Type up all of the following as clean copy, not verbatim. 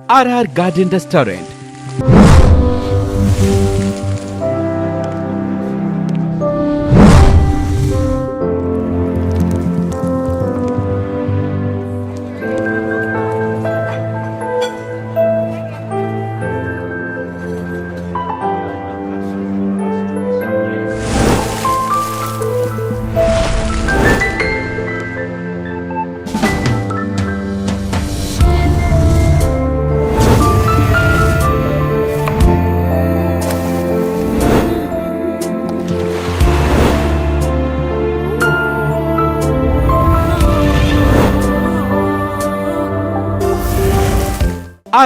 RR Garden Restaurant.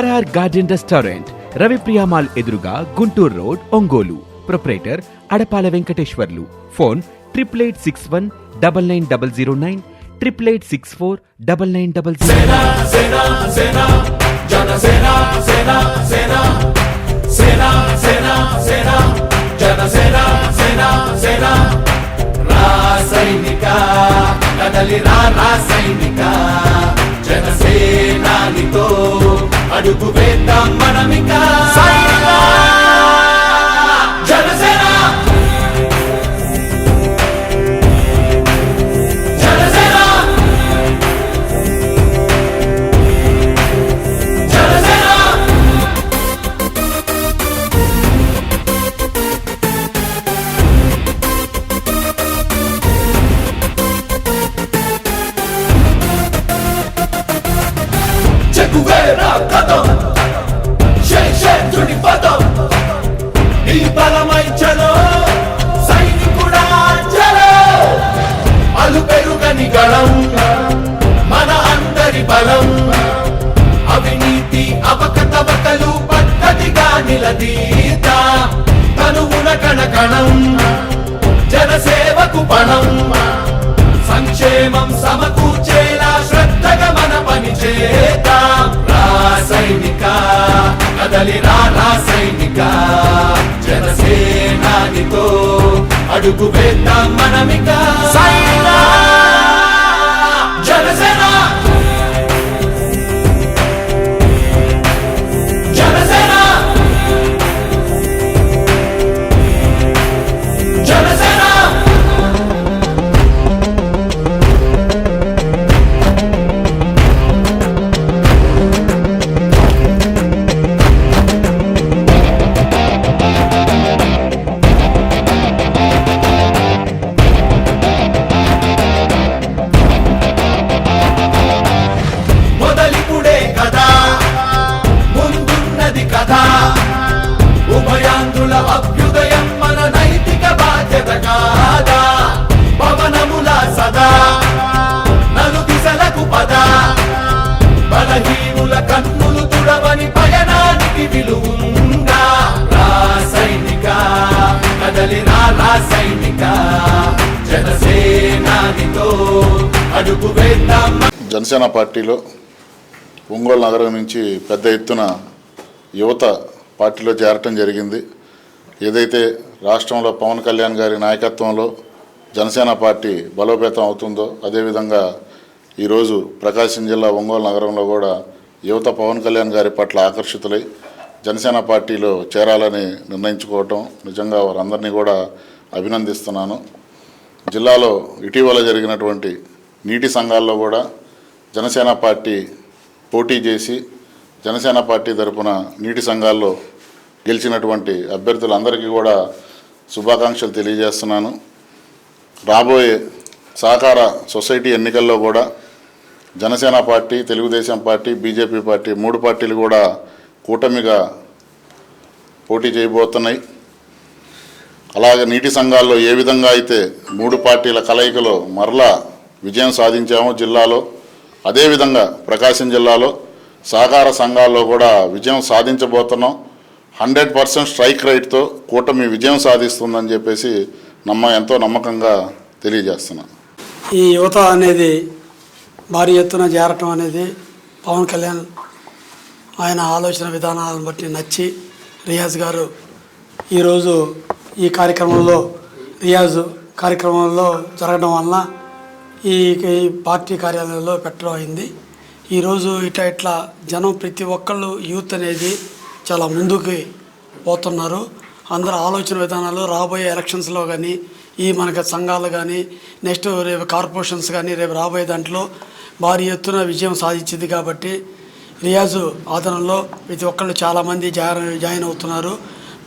RR Garden Restaurant, Ravipriya Mall Eduruga, Guntur Road, Ongolu. Proprietor Adapala Venkateshwarlu. Phone 8861 99009 8864 9900. Sena, Sena, Sena, Jana Sena, Sena, Sena, Sena, Sena, Sena, Jana Sena, Sena, Sena. Rasainika, kadali Rasainika, Jana Sena nito, adugu vedam manamika. Sainika, Jana Sena. Guerra kadam శేషేంద్రుడి పదం నీ బలమై చలో సైనికుడా చలో అలు పెరుగని గళం మన అందరి బలం అవినీతి అవకతవకలు పద్ధతిగా నిలదీత తనువున కణకణం జనసేవకు పణం సంక్షేమం సమకూర్చేలా శ్రద్ధగా మన పని చేద్దాం. రాసైనిక కదలి రాసైనిక జనసేనానితో అడుగు వేద్దాం మనమిక. జనసేన జనసేన జనసేన. ఉభయాంధ్రుల అభ్యుదయం మన నైతిక బాధ్యత కాదా? పవనముల సదా నలు దిశలకు పద బలహీనుల కన్నులు తుడవని పయనానికి విలువుందా. రాసైనిక కదలి రాసైనిక జనసేనానితో అడుగు వేద్దాం. జనసేన పార్టీలో ఒంగోలు నగరం నుంచి పెద్ద ఎత్తున యువత పార్టీలో చేరటం జరిగింది. ఏదైతే రాష్ట్రంలో పవన్ కళ్యాణ్ గారి నాయకత్వంలో జనసేన పార్టీ బలోపేతం అవుతుందో అదేవిధంగా ఈరోజు ప్రకాశం జిల్లా ఒంగోలు నగరంలో కూడా యువత పవన్ కళ్యాణ్ గారి పట్ల ఆకర్షితులై జనసేన పార్టీలో చేరాలని నిర్ణయించుకోవటం నిజంగా వారందరినీ కూడా అభినందిస్తున్నాను. జిల్లాలో ఇటీవల జరిగినటువంటి నీటి సంఘాల్లో కూడా జనసేన పార్టీ పోటీ చేసి జనసేన పార్టీ తరపున నీటి సంఘాల్లో గెలిచినటువంటి అభ్యర్థులందరికీ కూడా శుభాకాంక్షలు తెలియజేస్తున్నాను. రాబోయే సహకార సొసైటీ ఎన్నికల్లో కూడా Janasena party, Telugu Desam party, BJP party 3 పార్టీలు కూడా కూటమిగా పోటీ చేయబోతున్నాయి. అలాగే నీటి సంఘాల్లో ఏ విధంగా అయితే 3 పార్టీల కలయికలో మరలా విజయం సాధించామో జిల్లాలో, అదేవిధంగా ప్రకాశం జిల్లాలో సహకార సంఘాల్లో కూడా విజయం సాధించబోతున్నాం. 100% స్ట్రైక్ రేట్తో కూటమి విజయం సాధిస్తుందని చెప్పేసి ఎంతో నమ్మకంగా తెలియజేస్తున్నాను. ఈ యువత అనేది భారీ ఎత్తున చేరటం అనేది పవన్ కళ్యాణ్ ఆయన ఆలోచన విధానాలను బట్టి నచ్చి రియాజ్ గారు ఈరోజు ఈ కార్యక్రమంలో జరగడం వలన ఈ పార్టీ కార్యాలయంలో పెట్టడం అయింది. ఈరోజు ఇట్లా జనం ప్రతి ఒక్కళ్ళు యూత్ అనేది చాలా ముందుకు పోతున్నారు. అందరూ ఆలోచన విధానాలు రాబోయే ఎలక్షన్స్లో కానీ ఈ మనకి సంఘాలు కానీ నెక్స్ట్ రేపు కార్పొరేషన్స్ కానీ రేపు రాబోయే దాంట్లో భారీ ఎత్తున విజయం సాధించింది. కాబట్టి రియాజు ఆదరణలో ప్రతి ఒక్కళ్ళు చాలామంది జాయిన్ అవుతున్నారు.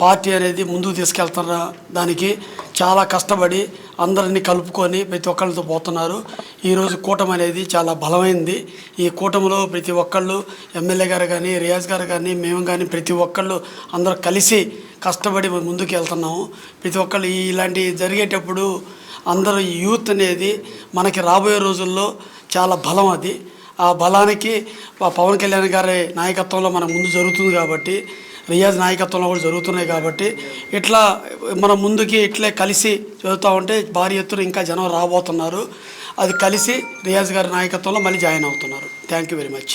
పార్టీ అనేది ముందుకు తీసుకెళ్తున్న దానికి చాలా కష్టపడి అందరినీ కలుపుకొని ప్రతి ఒక్కళ్ళతో పోతున్నారు. ఈరోజు కూటమి అనేది చాలా బలమైంది. ఈ కూటమిలో ప్రతి ఒక్కళ్ళు ఎమ్మెల్యే గారు కానీ రియాజ్ గారు కానీ మేము కానీ ప్రతి ఒక్కళ్ళు అందరూ కలిసి కష్టపడి ముందుకు వెళ్తున్నాము. ప్రతి ఒక్కళ్ళు ఇలాంటి జరిగేటప్పుడు అందరూ యూత్ అనేది మనకి రాబోయే రోజుల్లో చాలా బలం. అది ఆ బలానికి పవన్ కళ్యాణ్ గారి నాయకత్వంలో మన ముందు జరుగుతుంది కాబట్టి రియాజ్ నాయకత్వంలో కూడా జరుగుతున్నాయి కాబట్టి ఇట్లా మనం ముందుకి ఇట్లే కలిసి చదువుతూ ఉంటే భారీ ఎత్తున ఇంకా జనం రాబోతున్నారు. అది కలిసి రియాజ్ గారి నాయకత్వంలో మళ్ళీ జాయిన్ అవుతున్నారు. Thank you very much.